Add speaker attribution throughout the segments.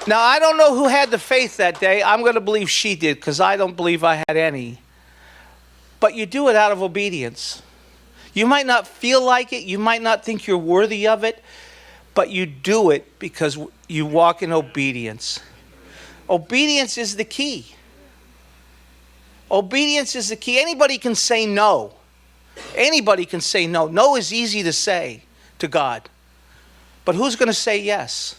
Speaker 1: Now, I don't know who had the faith that day. I'm going to believe she did because I don't believe I had any. But you do it out of obedience. You might not feel like it. You might not think you're worthy of it. But you do it because you walk in obedience. Obedience is the key. Obedience is the key. Anybody can say no. Anybody can say no. No is easy to say to God. But who's going to say yes?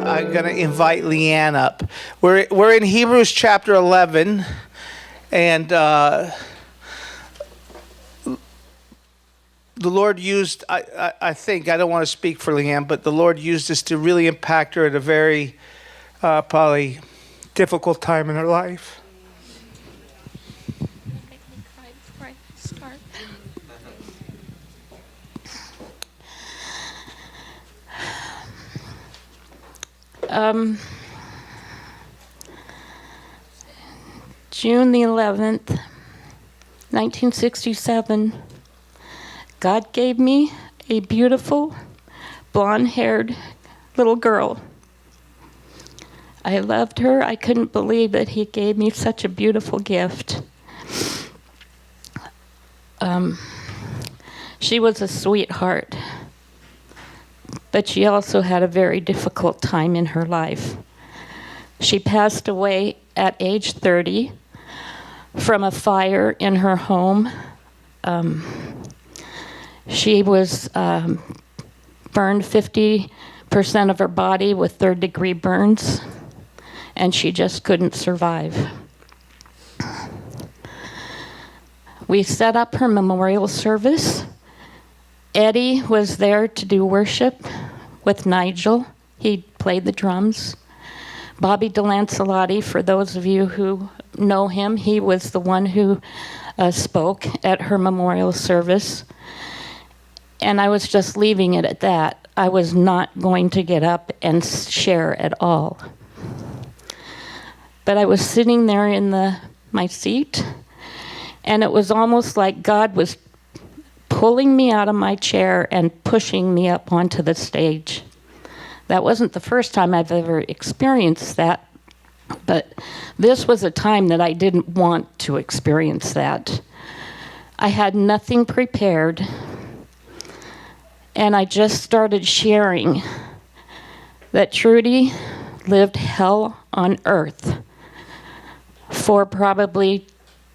Speaker 1: I'm going to invite Leanne up. We're in Hebrews chapter 11, and the Lord used, I think, I don't want to speak for Leanne, but the Lord used this to really impact her at a very probably difficult time in her life.
Speaker 2: Make me cry before I start. June the 11th, 1967, God gave me a beautiful, blonde-haired little girl. I loved her. I couldn't believe that He gave me such a beautiful gift. She was a sweetheart, but she also had a very difficult time in her life. She passed away at age 30 from a fire in her home. She was burned 50% of her body with third-degree burns, and she just couldn't survive. We set up her memorial service. Eddie was there to do worship with Nigel. He played the drums. Bobby DeLancelotti, for those of you who know him, he was the one who spoke at her memorial service. And I was just leaving it at that. I was not going to get up and share at all. But I was sitting there in my seat, and it was almost like God was pulling me out of my chair and pushing me up onto the stage. That wasn't the first time I've ever experienced that, but this was a time that I didn't want to experience that. I had nothing prepared, and I just started sharing that Trudy lived hell on earth for probably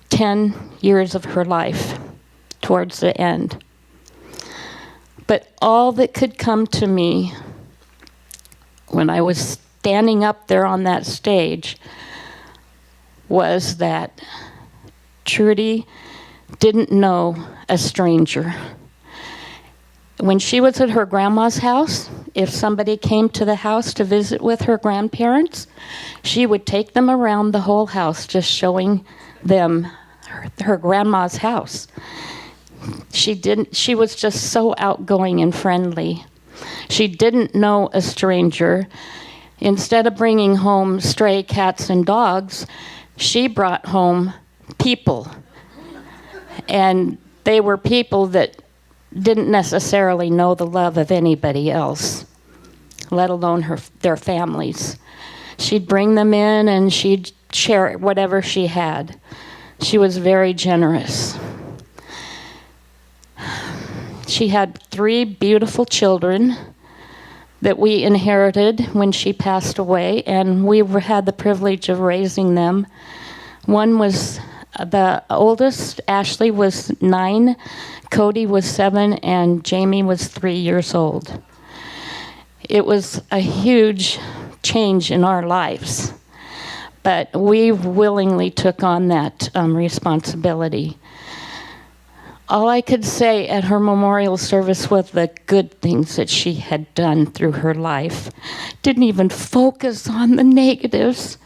Speaker 2: 10 years of her life towards the end. But all that could come to me when I was standing up there on that stage was that Trudy didn't know a stranger. When she was at her grandma's house, if somebody came to the house to visit with her grandparents, she would take them around the whole house, just showing them her grandma's house. She was just so outgoing and friendly. She didn't know a stranger. Instead of bringing home stray cats and dogs, she brought home people. And they were people that didn't necessarily know the love of anybody else, let alone their families. She'd bring them in and she'd share whatever she had. She was very generous. She had 3 beautiful children that we inherited when she passed away, and we had the privilege of raising them. One was the oldest, Ashley, was 9, Cody was 7, and Jamie was 3 years old. It was a huge change in our lives, but we willingly took on that responsibility. All I could say at her memorial service was the good things that she had done through her life. Didn't even focus on the negatives.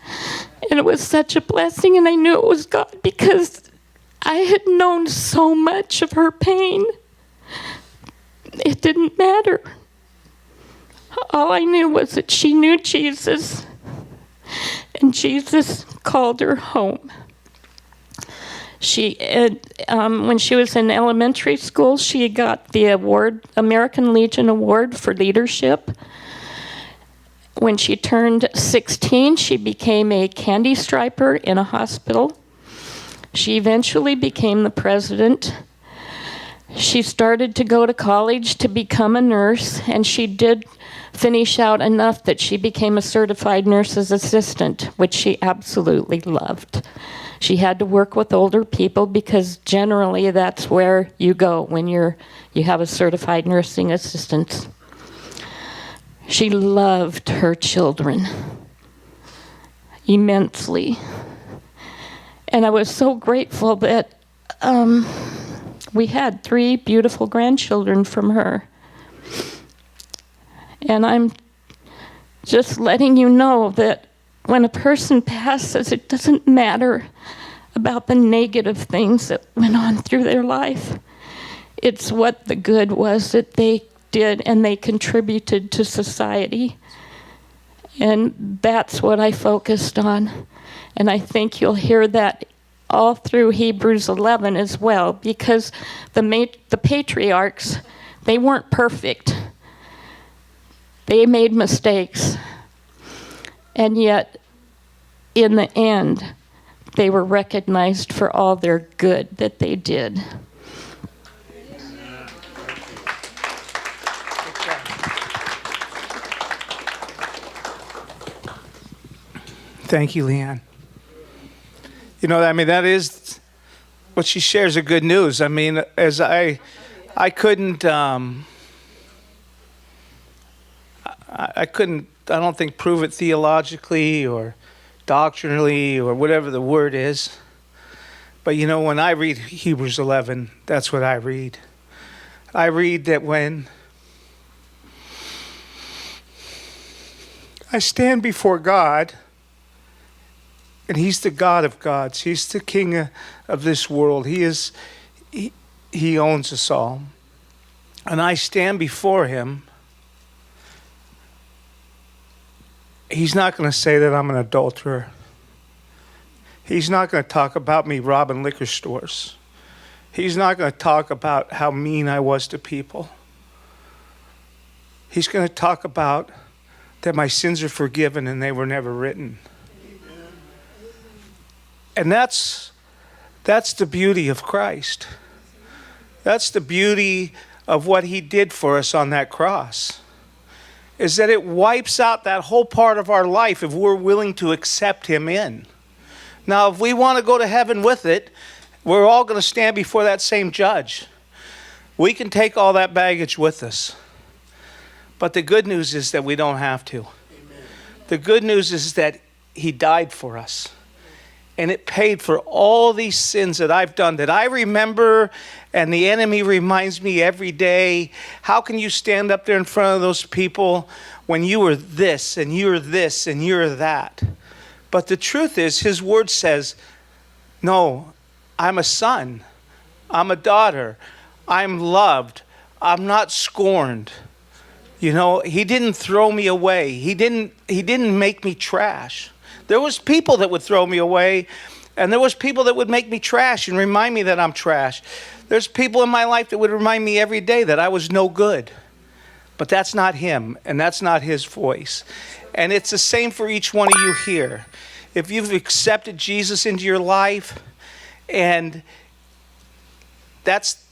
Speaker 2: And it was such a blessing, and I knew it was God because I had known so much of her pain. It didn't matter. All I knew was that she knew Jesus. and Jesus called her home. When she was in elementary school, she got the award, American Legion Award for leadership. When she turned 16, she became a candy striper in a hospital. She eventually became the president. She started to go to college to become a nurse, and she did finish out enough that she became a certified nurse's assistant, which she absolutely loved. She had to work with older people because generally that's where you go when you have a certified nursing assistant. She loved her children immensely. And I was so grateful that we had 3 beautiful grandchildren from her. And I'm just letting you know that when a person passes, it doesn't matter about the negative things that went on through their life. It's what the good was that they did, and they contributed to society. And that's what I focused on. And I think you'll hear that all through Hebrews 11 as well, because the patriarchs, they weren't perfect. They made mistakes. And yet, in the end, they were recognized for all their good that they did.
Speaker 1: Thank you, Leanne. You know, I mean, that is what she shares are good news. I mean, as I couldn't, I don't think, prove it theologically or doctrinally or whatever the word is. But you know, when I read Hebrews 11, that's what I read. I read that when I stand before God, and He's the God of gods, He's the King of this world, He owns us all. And I stand before Him, He's not going to say that I'm an adulterer. He's not going to talk about me robbing liquor stores. He's not going to talk about how mean I was to people. He's going to talk about that my sins are forgiven and they were never written. And that's the beauty of Christ. That's the beauty of what He did for us on that cross, is that it wipes out that whole part of our life if we're willing to accept Him in. Now, if we want to go to heaven with it, we're all going to stand before that same judge. We can take all that baggage with us. But the good news is that we don't have to. Amen. The good news is that He died for us. And it paid for all these sins that I've done, that I remember, and the enemy reminds me every day. How can you stand up there in front of those people when you were this, and you're this, and you're that? But the truth is, His word says, no, I'm a son. I'm a daughter. I'm loved. I'm not scorned. You know, He didn't throw me away. He didn't make me trash. There was people that would throw me away, and there was people that would make me trash and remind me that I'm trash. There's people in my life that would remind me every day that I was no good. But that's not Him, and that's not His voice. And it's the same for each one of you here. If you've accepted Jesus into your life, and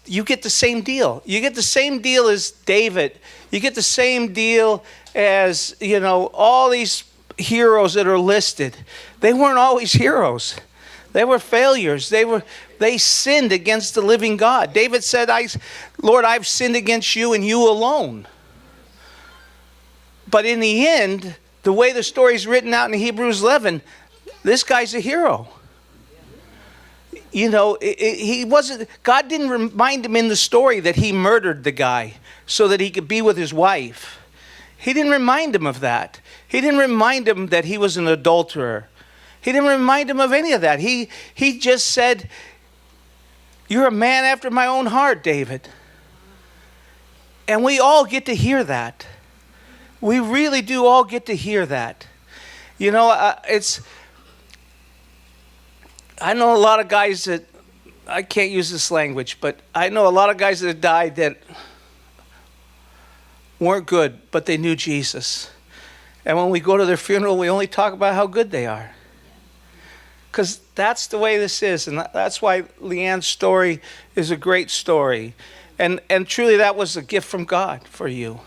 Speaker 1: you get the same deal. You get the same deal as David. You get the same deal as, you know, all these heroes that are listed. They weren't always heroes. They were failures. They sinned against the living God. David said, Lord, I've sinned against you and you alone. But in the end, the way the story's written out in Hebrews 11, this guy's a hero. You know, he wasn't. God didn't remind him in the story that he murdered the guy so that he could be with his wife. He didn't remind him of that. He didn't remind him that he was an adulterer. He didn't remind him of any of that. He just said, you're a man after my own heart, David. And we all get to hear that. We really do all get to hear that. You know, I know a lot of guys that, I can't use this language, but I know a lot of guys that have died that weren't good, but they knew Jesus. And when we go to their funeral, we only talk about how good they are. Because that's the way this is. And that's why Leanne's story is a great story. And truly, that was a gift from God for you.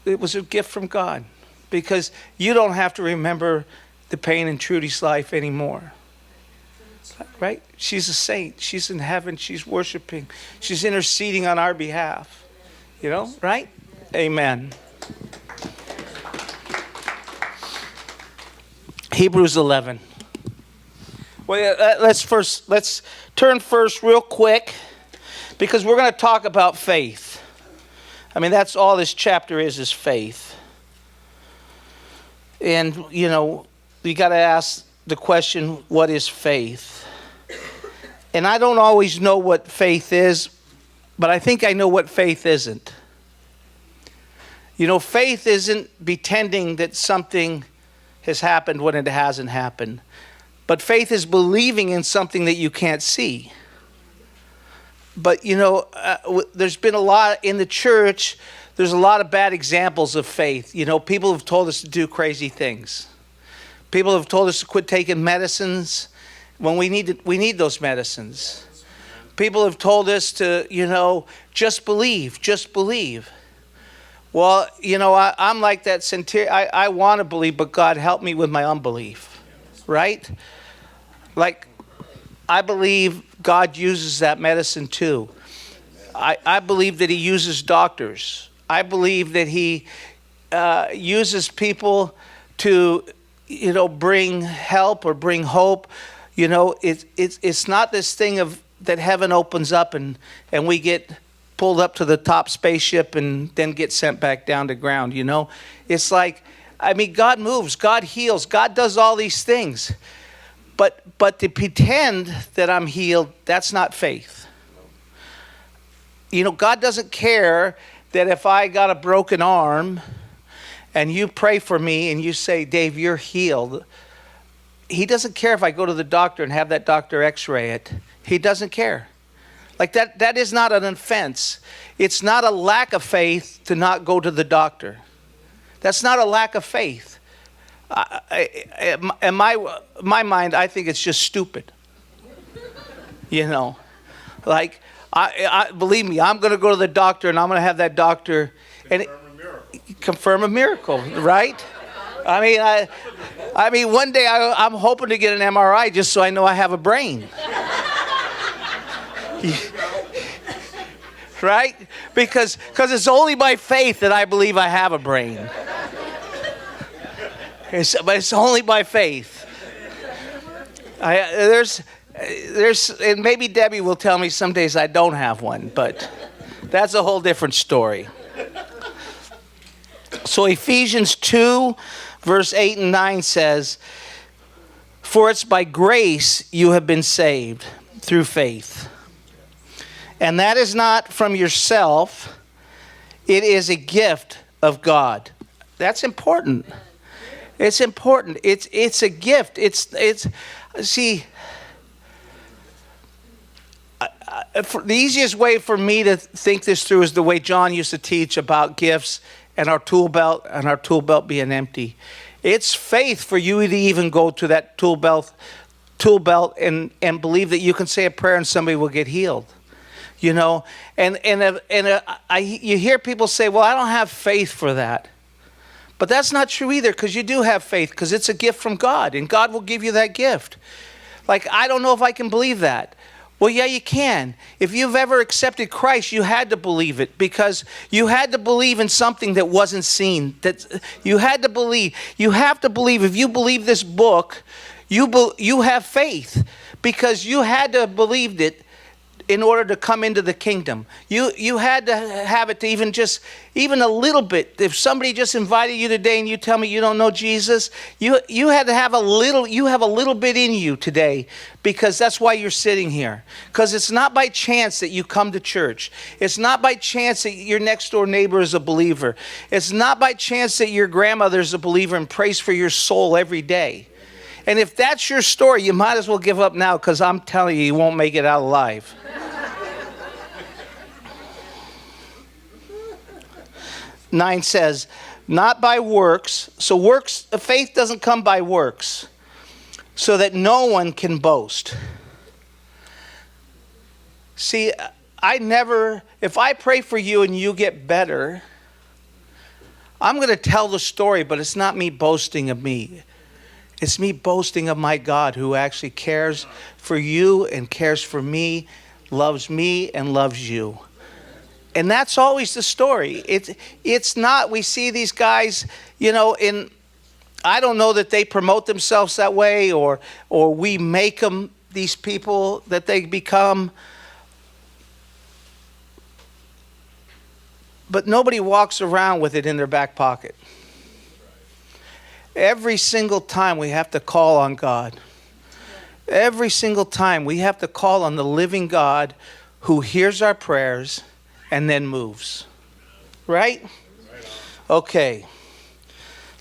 Speaker 1: It was a gift from God. Because you don't have to remember the pain in Trudy's life anymore. Right? She's a saint. She's in heaven. She's worshiping. She's interceding on our behalf. You know, right? Amen. Hebrews 11. Well, let's turn first real quick, because we're going to talk about faith. I mean, that's all this chapter is faith. And, you know, you got to ask the question, what is faith? And I don't always know what faith is, but I think I know what faith isn't. You know, faith isn't pretending that something has happened when it hasn't happened. But faith is believing in something that you can't see. But, you know, there's been a lot in the church, there's a lot of bad examples of faith. You know, people have told us to do crazy things. People have told us to quit taking medicines when we need those medicines. People have told us to, you know, just believe. Well, you know, I'm like that centurion. I want to believe, but God help me with my unbelief, right? Like, I believe God uses that medicine too. I believe that he uses doctors. I believe that he uses people to, you know, bring help or bring hope. You know, it's not this thing of that heaven opens up and we get pulled up to the top spaceship and then get sent back down to ground, you know. It's like, I mean, God moves, God heals, God does all these things. But to pretend that I'm healed, that's not faith. You know, God doesn't care that if I got a broken arm and you pray for me and you say, Dave, you're healed. He doesn't care if I go to the doctor and have that doctor x-ray it. He doesn't care. Like that is not an offense. It's not a lack of faith to not go to the doctor. That's not a lack of faith. In my mind, I think it's just stupid. You know, like, I believe me, I'm going to go to the doctor and I'm going to have that doctor confirm a miracle, right? I mean, one day I'm hoping to get an MRI just so I know I have a brain. Right? Because it's only by faith that I believe I have a brain. But it's only by faith. There's, and maybe Debbie will tell me some days I don't have one, but that's a whole different story. So Ephesians 2, verse 8 and 9 says, "For it's by grace you have been saved through faith. And that is not from yourself, it is a gift of God." That's important. It's important. It's a gift. It's see, the easiest way for me to think this through is the way John used to teach about gifts and our tool belt being empty. It's faith for you to even go to that tool belt and believe that you can say a prayer and somebody will get healed. You know, you hear people say, "Well, I don't have faith for that." But that's not true either, because you do have faith, because it's a gift from God, and God will give you that gift. Like, I don't know if I can believe that. Well, yeah, you can. If you've ever accepted Christ, you had to believe it, because you had to believe in something that wasn't seen. That you had to believe. You have to believe. If you believe this book, you have faith, because you had to have believed it in order to come into the kingdom. You had to have it to even a little bit. If somebody just invited you today and you tell me you don't know Jesus, you had to have you have a little bit in you today, because that's why you're sitting here. Because it's not by chance that you come to church. It's not by chance that your next door neighbor is a believer. It's not by chance that your grandmother is a believer and prays for your soul every day. And if that's your story, you might as well give up now, because I'm telling you, you won't make it out alive. 9 says, not by works. So faith doesn't come by works, so that no one can boast. See, if I pray for you and you get better, I'm going to tell the story, but it's not me boasting of me. It's me boasting of my God, who actually cares for you and cares for me, loves me and loves you. And that's always the story. It's not, we see these guys, I don't know that they promote themselves that way, or we make them these people that they become. But nobody walks around with it in their back pocket. Every single time we have to call on God. Every single time we have to call on the living God, who hears our prayers and then moves. Right? Okay.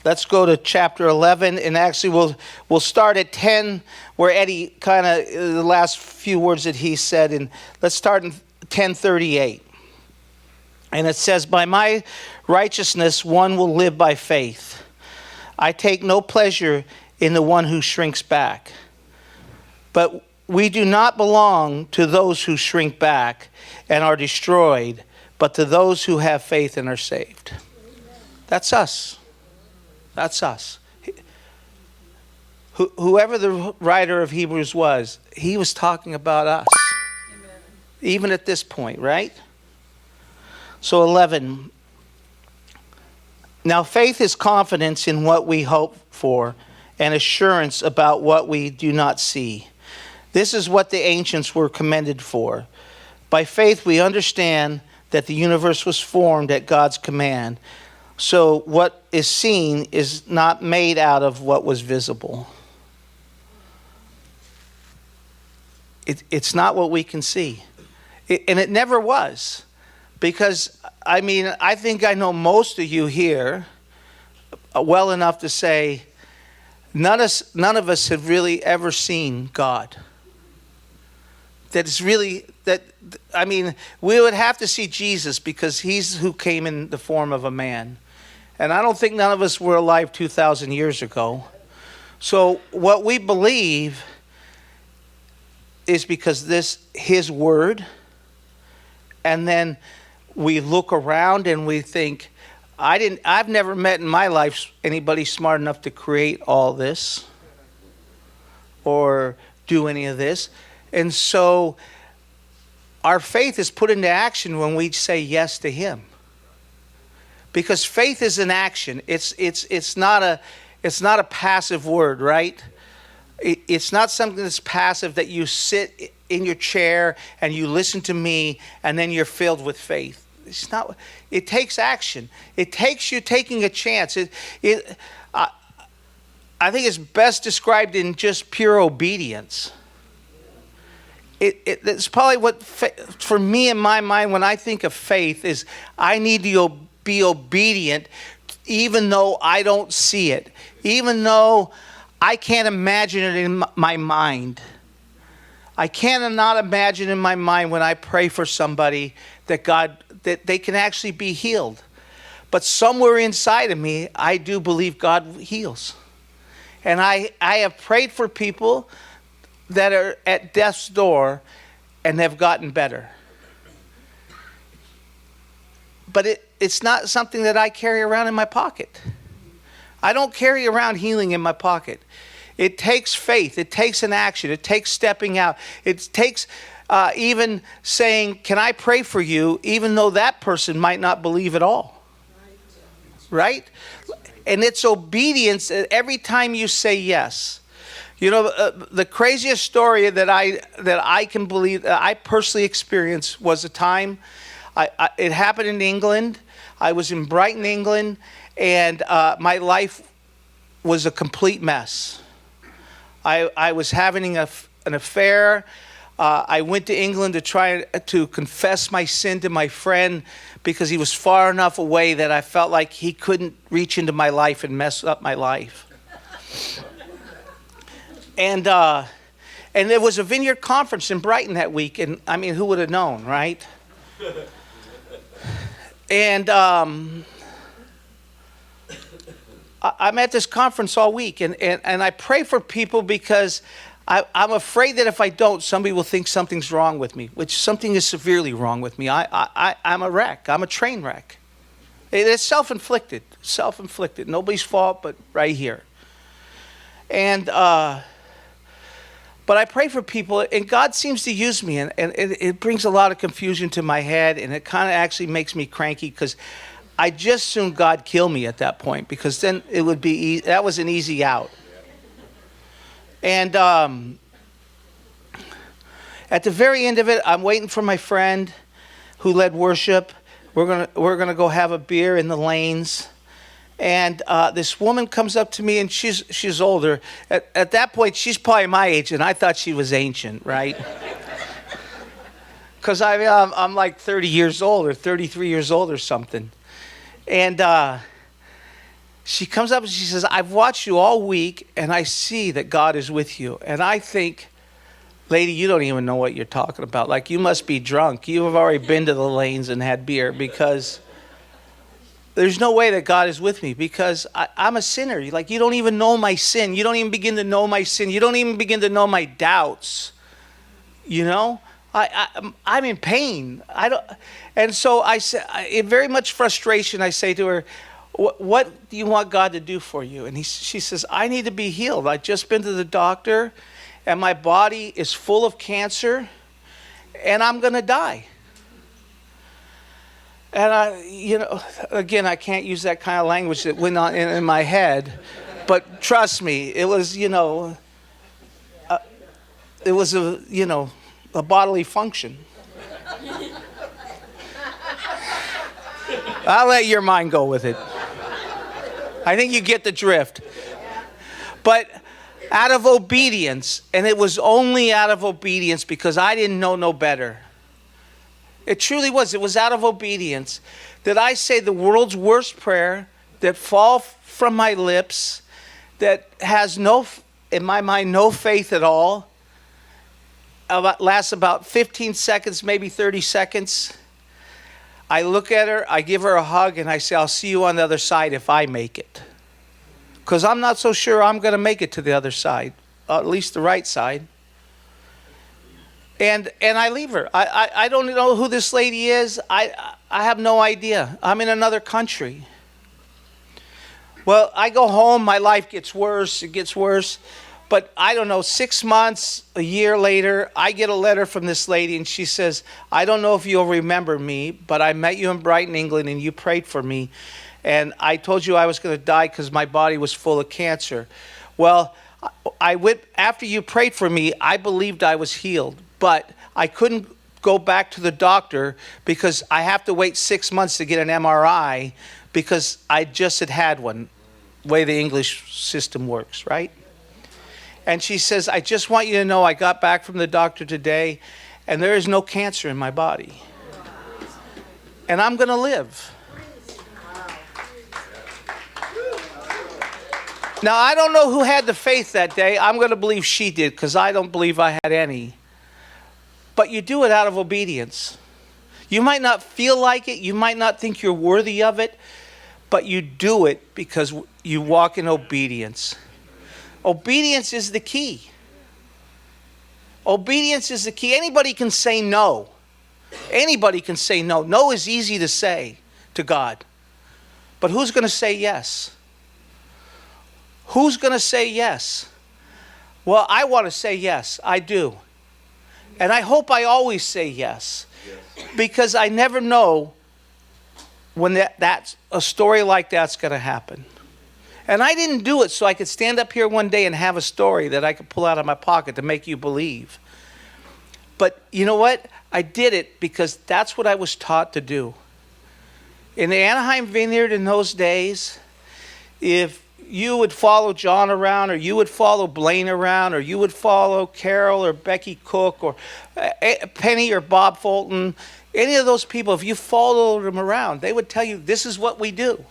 Speaker 1: Let's go to chapter 11, and actually we'll start at 10, where Eddie kind of the last few words that he said, and let's start in 10:38. And it says, by my righteousness one will live by faith. I take no pleasure in the one who shrinks back. But we do not belong to those who shrink back and are destroyed, but to those who have faith and are saved. That's us. That's us. Whoever the writer of Hebrews was, he was talking about us. Amen. Even at this point, right? So 11. Now faith is confidence in what we hope for and assurance about what we do not see. This is what the ancients were commended for. By faith we understand that the universe was formed at God's command. So what is seen is not made out of what was visible. It's not what we can see. And it never was. Because, I think I know most of you here well enough to say none of us have really ever seen God. We would have to see Jesus, because he's who came in the form of a man. And I don't think none of us were alive 2,000 years ago. So what we believe is because his word, and then we look around and we think, I've never met in my life anybody smart enough to create all this or do any of this. And so our faith is put into action when we say yes to him. Because faith is an action. It's not a passive word, right? It's not something that's passive, that you sit in your chair and you listen to me and then you're filled with faith. It's not. It takes action. It takes you taking a chance. I think it's best described in just pure obedience. It's probably what, for me in my mind, when I think of faith, is I need to be obedient, even though I don't see it, even though I can't imagine it in my mind. I cannot imagine in my mind when I pray for somebody that they can actually be healed. But somewhere inside of me, I do believe God heals. And I have prayed for people that are at death's door and have gotten better. But it's not something that I carry around in my pocket. I don't carry around healing in my pocket. It takes faith. It takes an action. It takes stepping out. It takes even saying, can I pray for you, even though that person might not believe at all. Right? And it's obedience every time you say yes. You know, the craziest story that I can believe, that I personally experienced, was a time, it happened in England. I was in Brighton, England, and my life was a complete mess. I was having an affair. I went to England to try to confess my sin to my friend because he was far enough away that I felt like he couldn't reach into my life and mess up my life. And there was a vineyard conference in Brighton that week, and I mean, who would have known, right? And I'm at this conference all week, and I pray for people because I'm afraid that if I don't, somebody will think something's wrong with me, which something is severely wrong with me. I'm a wreck. I'm a train wreck. It's self-inflicted. Self-inflicted. Nobody's fault but right here. And but I pray for people, and God seems to use me, and it brings a lot of confusion to my head, and it kind of actually makes me cranky because I just soon God kill me at that point, because then it would be that was an easy out. And at the very end of it, I'm waiting for my friend who led worship. We're gonna go have a beer in the lanes. And this woman comes up to me, and she's older. At that point, she's probably my age, and I thought she was ancient, right? Because I'm like 30 years old or 33 years old or something. And she comes up and she says, "I've watched you all week, and I see that God is with you." And I think, lady, you don't even know what you're talking about. Like, you must be drunk. You have already been to the lanes and had beer, because there's no way that God is with me, because I'm a sinner. Like, you don't even know my sin. You don't even begin to know my sin. You don't even begin to know my doubts. You know, I'm in pain. And so I say, in very much frustration, I say to her, "What do you want God to do for you?" And she says, "I need to be healed. I've just been to the doctor, and my body is full of cancer, and I'm going to die." And again, I can't use that kind of language that went on in my head, but trust me, it was, it was a bodily function. I'll let your mind go with it. I think you get the drift. But out of obedience, and it was only out of obedience because I didn't know no better. It truly was. It was out of obedience that I say the world's worst prayer that fall from my lips, that has in my mind, no faith at all. Lasts about 15 seconds, maybe 30 seconds. I look at her, I give her a hug, and I say, "I'll see you on the other side if I make it." Because I'm not so sure I'm going to make it to the other side, at least the right side. And I leave her. I don't know who this lady is. I have no idea. I'm in another country. Well, I go home. My life gets worse. It gets worse. But I don't know, 6 months, a year later, I get a letter from this lady, and she says, "I don't know if you'll remember me, but I met you in Brighton, England, and you prayed for me. And I told you I was going to die because my body was full of cancer. Well, after you prayed for me, I believed I was healed. But I couldn't go back to the doctor because I have to wait 6 months to get an MRI because I just had one, the way the English system works, right?" And she says, "I just want you to know I got back from the doctor today, and there is no cancer in my body. And I'm going to live." Now, I don't know who had the faith that day. I'm going to believe she did, because I don't believe I had any. But you do it out of obedience. You might not feel like it. You might not think you're worthy of it. But you do it because you walk in obedience. Obedience is the key. Obedience is the key. Anybody can say no. Anybody can say no. No is easy to say to God. But who's going to say yes? Who's going to say yes? Well, I want to say yes. I do. And I hope I always say yes. Because I never know when that's a story like that's going to happen. And I didn't do it so I could stand up here one day and have a story that I could pull out of my pocket to make you believe. But you know what? I did it because that's what I was taught to do. In the Anaheim Vineyard in those days, if you would follow John around, or you would follow Blaine around, or you would follow Carol or Becky Cook or Penny or Bob Fulton, any of those people, if you followed them around, they would tell you, this is what we do.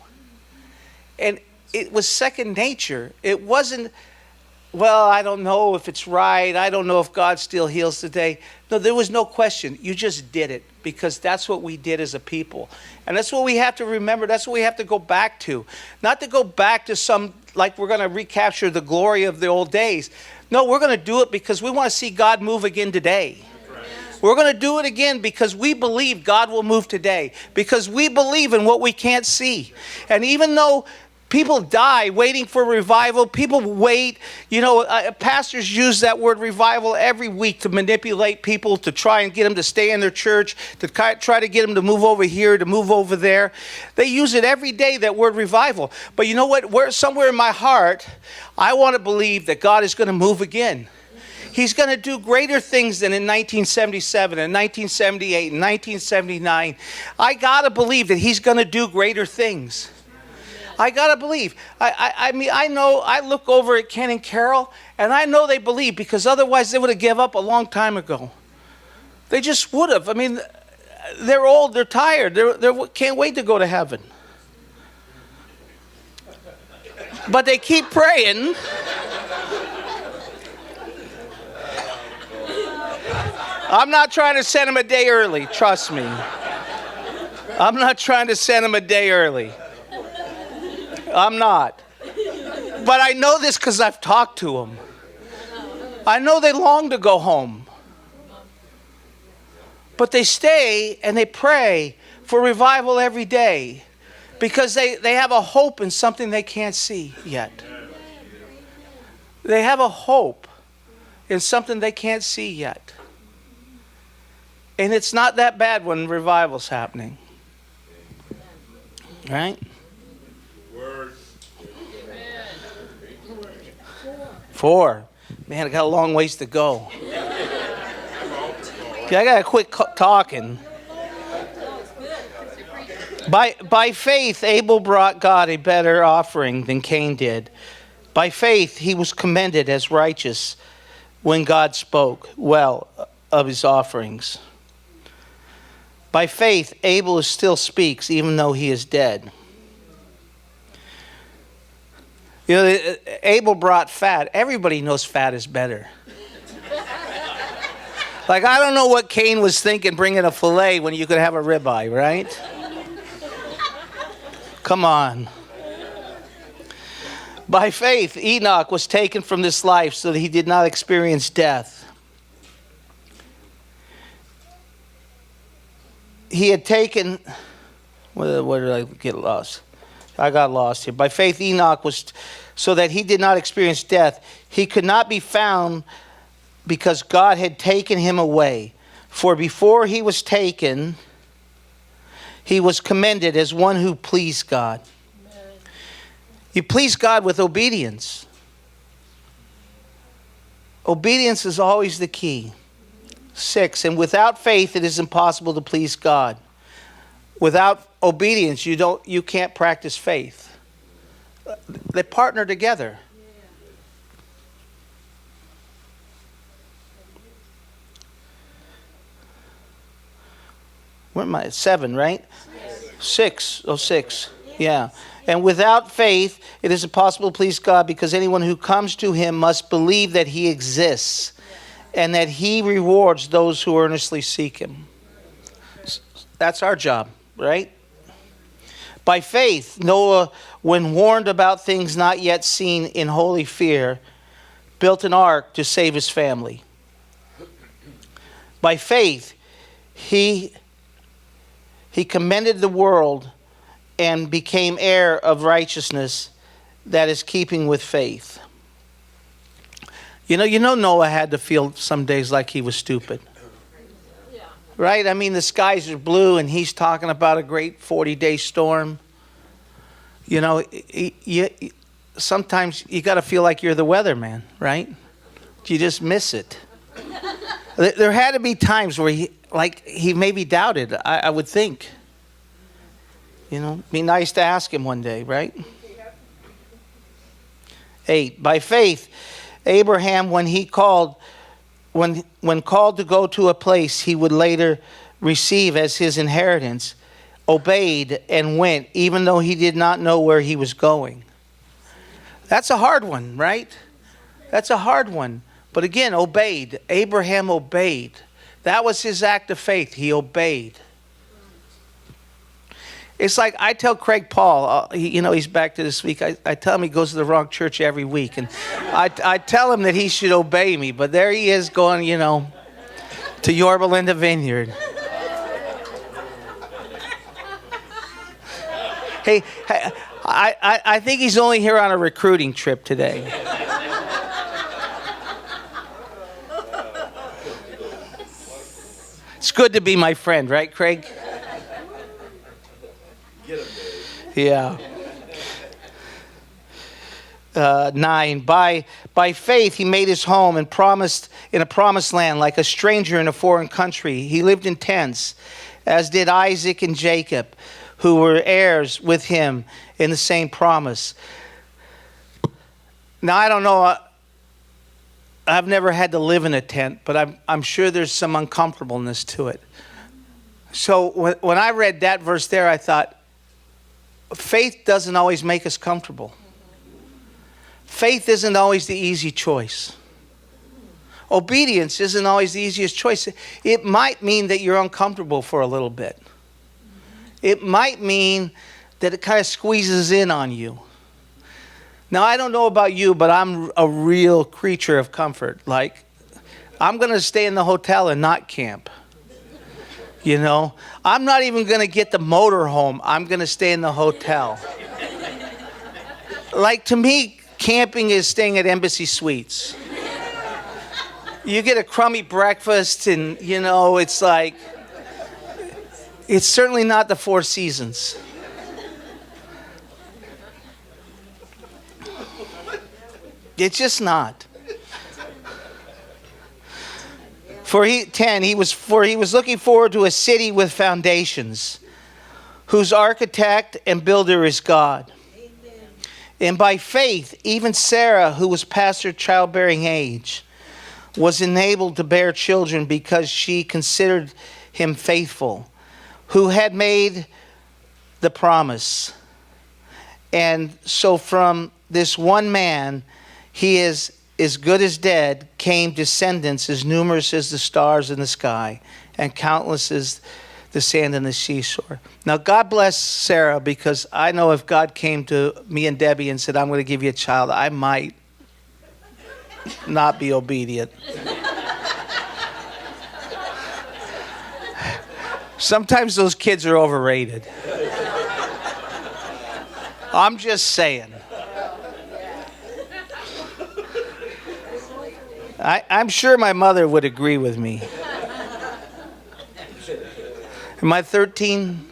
Speaker 1: And it was second nature. It wasn't, well, I don't know if it's right. I don't know if God still heals today. No, there was no question. You just did it because that's what we did as a people. And that's what we have to remember. That's what we have to go back to. Not to go back to some, like we're going to recapture the glory of the old days. No, we're going to do it because we want to see God move again today. We're going to do it again because we believe God will move today. Because we believe in what we can't see. And even though people die waiting for revival, people wait. You know, pastors use that word revival every week to manipulate people, to try and get them to stay in their church, to try to get them to move over here, to move over there. They use it every day, that word revival. But you know what? Somewhere in my heart, I want to believe that God is going to move again. He's going to do greater things than in 1977 and 1978 and 1979. I got to believe that he's going to do greater things. I got to believe. I mean, I know, I look over at Ken and Carol, and I know they believe, because otherwise they would have given up a long time ago. They just would have. I mean, they're old, they're tired, they can't wait to go to heaven. But they keep praying. I'm not trying to send them a day early, trust me. I'm not trying to send them a day early. I'm not. But I know this because I've talked to them. I know they long to go home. But they stay and they pray for revival every day because they have a hope in something they can't see yet. They have a hope in something they can't see yet. And it's not that bad when revival's happening. Right? 4. Man, I got a long ways to go. Okay, I got to quit talking. By faith, Abel brought God a better offering than Cain did. By faith, he was commended as righteous when God spoke well of his offerings. By faith, Abel still speaks even though he is dead. You know, Abel brought fat. Everybody knows fat is better. Like, I don't know what Cain was thinking bringing a filet when you could have a ribeye, right? Come on. By faith, Enoch was taken from this life so that he did not experience death. He had taken... Where did I get lost? I got lost here. By faith, Enoch was, so that he did not experience death. He could not be found because God had taken him away. For before he was taken, he was commended as one who pleased God. Amen. You please God with obedience. Obedience is always the key. 6, and without faith, it is impossible to please God. Without obedience, you can't practice faith. They partner together. Where am I? 7, right? 6. Oh, 6. Yeah. And without faith, it is impossible to please God, because anyone who comes to him must believe that he exists and that he rewards those who earnestly seek him. That's our job. Right? By faith, Noah, when warned about things not yet seen in holy fear, built an ark to save his family. By faith, he commended the world and became heir of righteousness that is keeping with faith. You know Noah had to feel some days like he was stupid. Right? I mean, the skies are blue and he's talking about a great 40-day storm. You know, sometimes you got to feel like you're the weatherman, right? You just miss it. There had to be times where he maybe doubted, I would think. You know, be nice to ask him one day, right? 8, by faith, Abraham, when called to go to a place he would later receive as his inheritance, obeyed and went, even though he did not know where he was going. That's a hard one, right? That's a hard one. But again, obeyed. Abraham obeyed. That was his act of faith. He obeyed. It's like I tell Craig Paul, he's back to this week. I tell him he goes to the wrong church every week. And I tell him that he should obey me. But there he is going, to Yorba Linda Vineyard. Hey, I think he's only here on a recruiting trip today. It's good to be my friend, right, Craig? Yeah. 9, by faith he made his home and promised in a promised land like a stranger in a foreign country. He lived in tents, as did Isaac and Jacob, who were heirs with him in the same promise. Now, I don't know. I've never had to live in a tent, but I'm sure there's some uncomfortableness to it. So when I read that verse there, I thought, faith doesn't always make us comfortable. Faith isn't always the easy choice. Obedience isn't always the easiest choice. It might mean that you're uncomfortable for a little bit. It might mean that it kind of squeezes in on you. Now, I don't know about you, but I'm a real creature of comfort. Like, I'm going to stay in the hotel and not camp. I'm not even going to get the motor home. I'm going to stay in the hotel. Like, to me, camping is staying at Embassy Suites. You get a crummy breakfast and, it's like, it's certainly not the Four Seasons. It's just not. For he was looking forward to a city with foundations, whose architect and builder is God. Amen. And by faith, even Sarah, who was past her childbearing age, was enabled to bear children because she considered him faithful, who had made the promise. And so from this one man, he is as good as dead, came descendants as numerous as the stars in the sky and countless as the sand in the seashore. Now, God bless Sarah, because I know if God came to me and Debbie and said, I'm going to give you a child, I might not be obedient. Sometimes those kids are overrated. I'm just saying. I'm sure my mother would agree with me. Am I 13?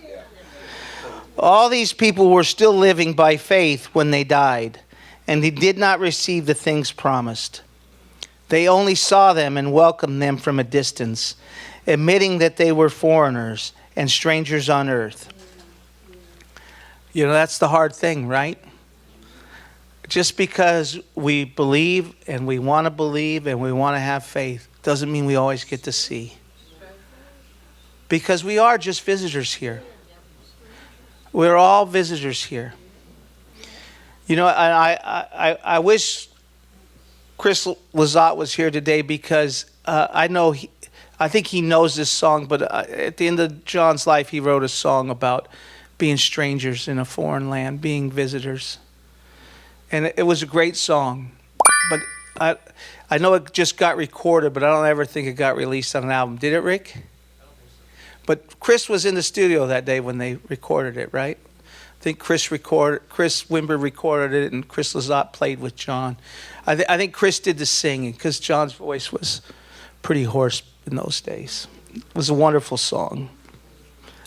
Speaker 1: All these people were still living by faith when they died, and they did not receive the things promised. They only saw them and welcomed them from a distance, admitting that they were foreigners and strangers on earth. That's the hard thing, right? Just because we believe and we want to have faith doesn't mean we always get to see. Because we are just visitors here. We're all visitors here. I wish Chris Lazat was here today, because I think he knows this song, but at the end of John's life, he wrote a song about being strangers in a foreign land, being visitors. And it was a great song. But I know it just got recorded, but I don't ever think it got released on an album. Did it, Rick? But Chris was in the studio that day when they recorded it, right? I think Chris Wimber recorded it, and Chris Lazat played with John. I think Chris did the singing, because John's voice was pretty hoarse in those days. It was a wonderful song.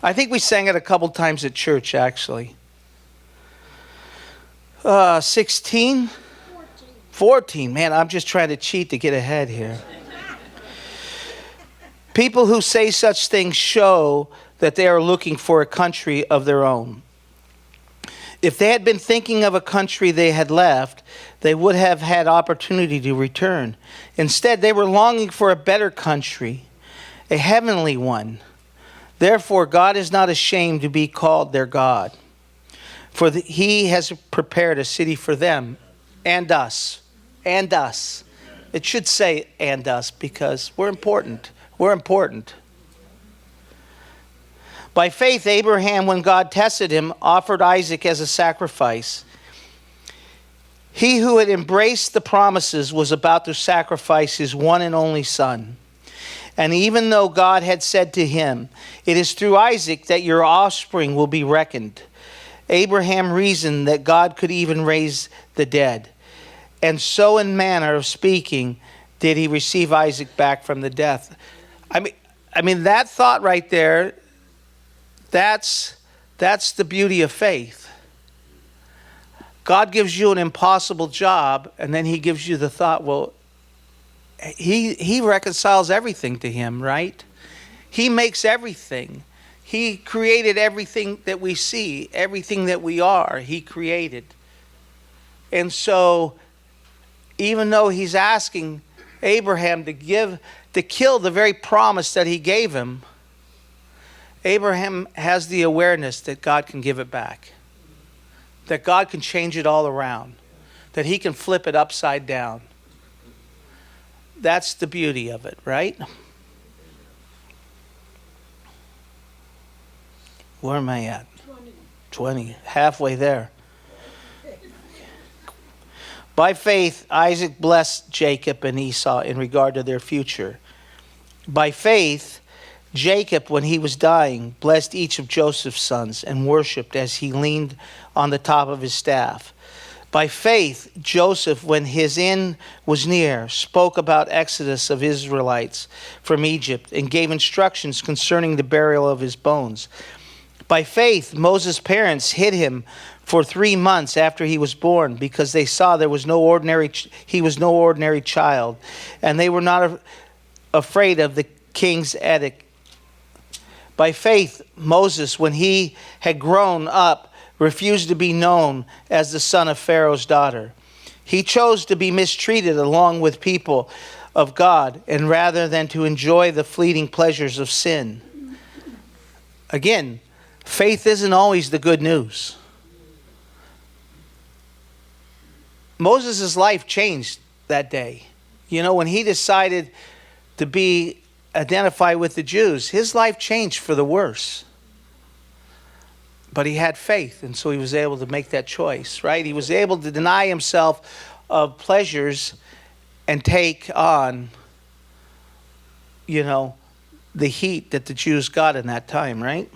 Speaker 1: I think we sang it a couple times at church, actually. 16? 14. Man, I'm just trying to cheat to get ahead here. People who say such things show that they are looking for a country of their own. If they had been thinking of a country they had left, they would have had opportunity to return. Instead, they were longing for a better country, a heavenly one. Therefore, God is not ashamed to be called their God, for he has prepared a city for them and us. And us. It should say and us because we're important. We're important. By faith, Abraham, when God tested him, offered Isaac as a sacrifice. He who had embraced the promises was about to sacrifice his one and only son. And even though God had said to him, "It is through Isaac that your offspring will be reckoned," Abraham reasoned that God could even raise the dead. And so in manner of speaking did he receive Isaac back from the death. I mean that thought right there, that's the beauty of faith. God gives you an impossible job, and then he gives you the thought, well, he reconciles everything to him, right? He makes everything. He created everything that we see, everything that we are, he created. And so even though he's asking Abraham to kill the very promise that he gave him, Abraham has the awareness that God can give it back, that God can change it all around, that he can flip it upside down. That's the beauty of it, right? Where am I at? 20. Halfway there. By faith, Isaac blessed Jacob and Esau in regard to their future. By faith, Jacob, when he was dying, blessed each of Joseph's sons and worshipped as he leaned on the top of his staff. By faith, Joseph, when his end was near, spoke about exodus of Israelites from Egypt and gave instructions concerning the burial of his bones. By faith, Moses' parents hid him for 3 months after he was born, because they saw he was no ordinary child, and they were not afraid of the king's edict. By faith, Moses, when he had grown up, refused to be known as the son of Pharaoh's daughter. He chose to be mistreated along with people of God, and rather than to enjoy the fleeting pleasures of sin. Again, faith isn't always the good news. Moses' life changed that day. You know, when he decided to be identified with the Jews, his life changed for the worse. But he had faith, and so he was able to make that choice, right? He was able to deny himself of pleasures and take on, you know, the heat that the Jews got in that time, right?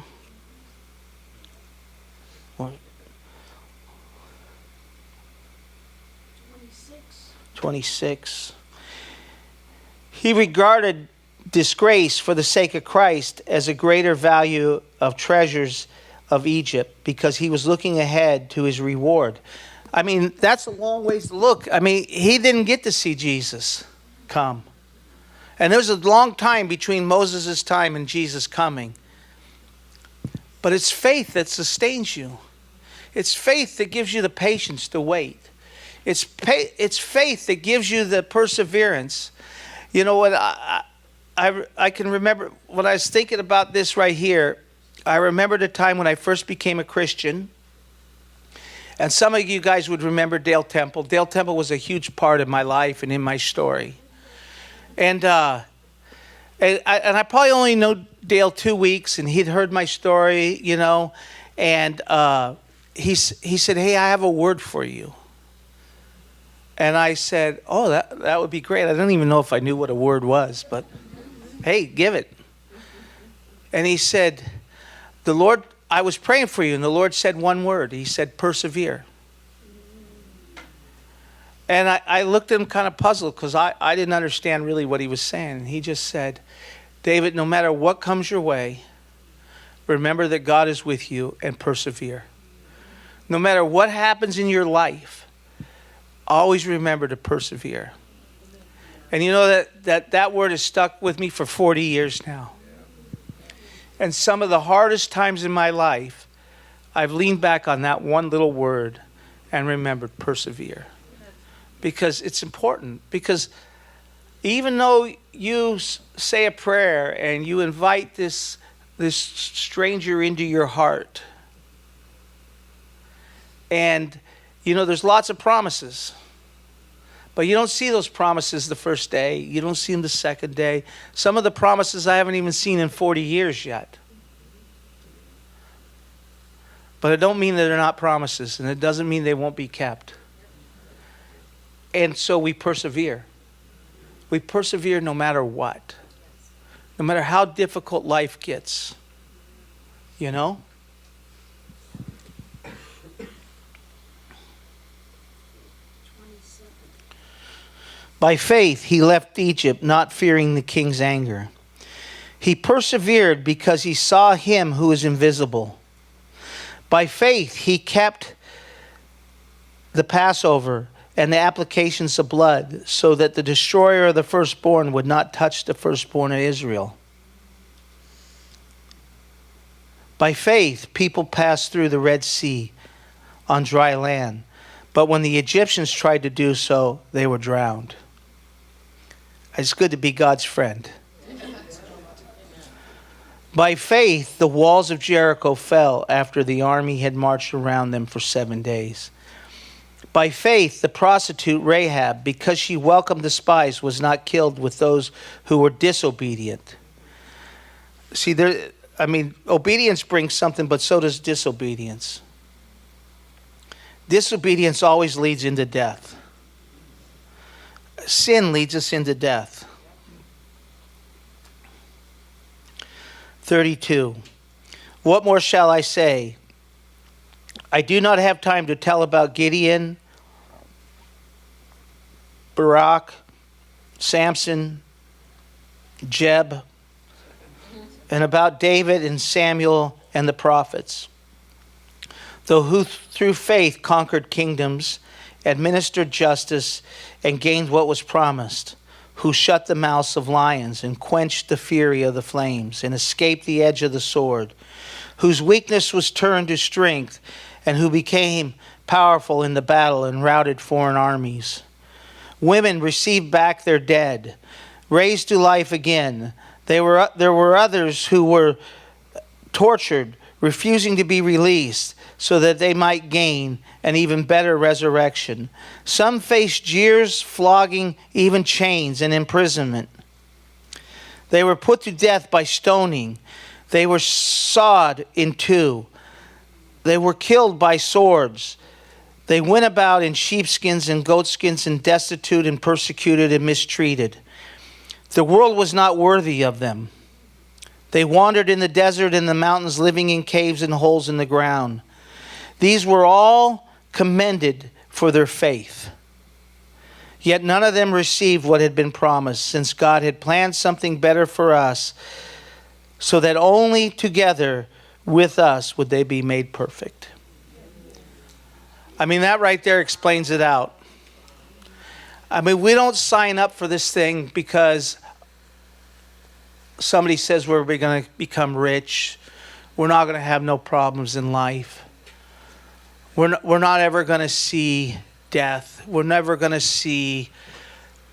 Speaker 1: 26. He regarded disgrace for the sake of Christ as a greater value of treasures of Egypt, because he was looking ahead to his reward. I mean, that's a long ways to look. I mean, he didn't get to see Jesus come. And there was a long time between Moses' time and Jesus coming. But it's faith that sustains you. It's faith that gives you the patience to wait. It's faith that gives you the perseverance. You know what? I can remember when I was thinking about this right here. I remember the time when I first became a Christian. And some of you guys would remember Dale Temple. Dale Temple was a huge part of my life and in my story. And I probably only know Dale 2 weeks, and he'd heard my story, you know. And he said, "Hey, I have a word for you." And I said, "Oh, that would be great." I don't even know if I knew what a word was, but hey, give it. And he said, "The Lord, I was praying for you, and the Lord said one word. He said, persevere." And I looked at him kind of puzzled, because I didn't understand really what he was saying. And he just said, "David, no matter what comes your way, remember that God is with you and persevere. No matter what happens in your life, always remember to persevere. And you know that word has stuck with me for 40 years now. And some of the hardest times in my life, I've leaned back on that one little word and remembered persevere. Because it's important. Because even though you say a prayer and you invite this stranger into your heart, and you know there's lots of promises, but you don't see those promises the first day. You don't see them the second day. Some of the promises I haven't even seen in 40 years yet. But it don't mean that they're not promises, and it doesn't mean they won't be kept. And so we persevere. We persevere no matter what. No matter how difficult life gets. You know? By faith, he left Egypt, not fearing the king's anger. He persevered because he saw him who is invisible. By faith, he kept the Passover and the applications of blood, so that the destroyer of the firstborn would not touch the firstborn of Israel. By faith, people passed through the Red Sea on dry land, but when the Egyptians tried to do so, they were drowned. It's good to be God's friend. By faith, the walls of Jericho fell after the army had marched around them for 7 days. By faith, the prostitute Rahab, because she welcomed the spies, was not killed with those who were disobedient. See, obedience brings something, but so does disobedience. Disobedience always leads into death. Sin leads us into death. 32. What more shall I say? I do not have time to tell about Gideon, Barak, Samson, Jeb, and about David and Samuel and the prophets. Though who through faith conquered kingdoms, administered justice, and gained what was promised, who shut the mouths of lions and quenched the fury of the flames and escaped the edge of the sword, whose weakness was turned to strength, and who became powerful in the battle and routed foreign armies. Women received back their dead, raised to life again. There were others who were tortured, refusing to be released, so that they might gain an even better resurrection. Some faced jeers, flogging, even chains and imprisonment. They were put to death by stoning. They were sawed in two. They were killed by swords. They went about in sheepskins and goatskins, and destitute and persecuted and mistreated. The world was not worthy of them. They wandered in the desert and the mountains, living in caves and holes in the ground. These were all commended for their faith. Yet none of them received what had been promised, since God had planned something better for us, so that only together with us would they be made perfect. I mean, that right there explains it out. I mean, we don't sign up for this thing because somebody says we're going to become rich. We're not going to have no problems in life. We're not ever going to see death. We're never going to see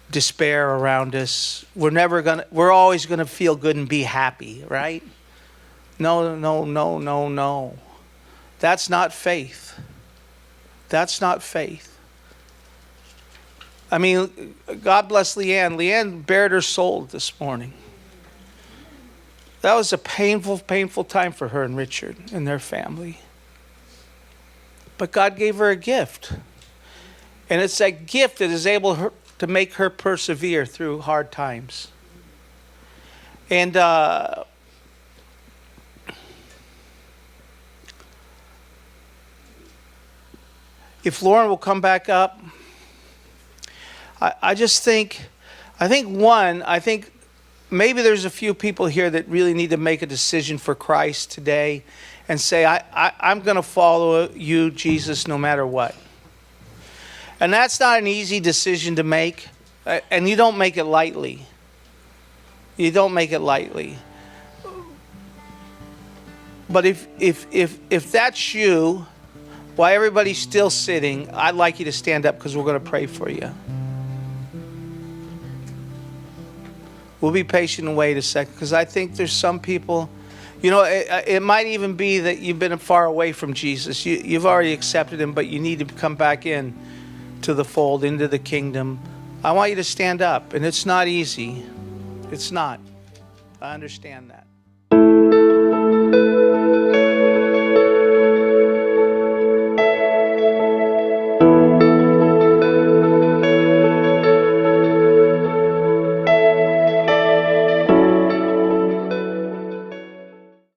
Speaker 1: despair around us. We're always going to feel good and be happy, right? No. That's not faith. That's not faith. I mean, God bless Leanne. Leanne bared her soul this morning. That was a painful, painful time for her and Richard and their family. But God gave her a gift. And it's that gift that is able to make her persevere through hard times. And if Lauren will come back up, I think maybe there's a few people here that really need to make a decision for Christ today and say, I'm going to follow you, Jesus, no matter what. And that's not an easy decision to make, and you don't make it lightly. You don't make it lightly. But if that's you, while everybody's still sitting, I'd like you to stand up because we're going to pray for you. We'll be patient and wait a second, because I think there's some people, you know, it might even be that you've been far away from Jesus. You've already accepted him, but you need to come back in to the fold, into the kingdom. I want you to stand up, and it's not easy. It's not. I understand that.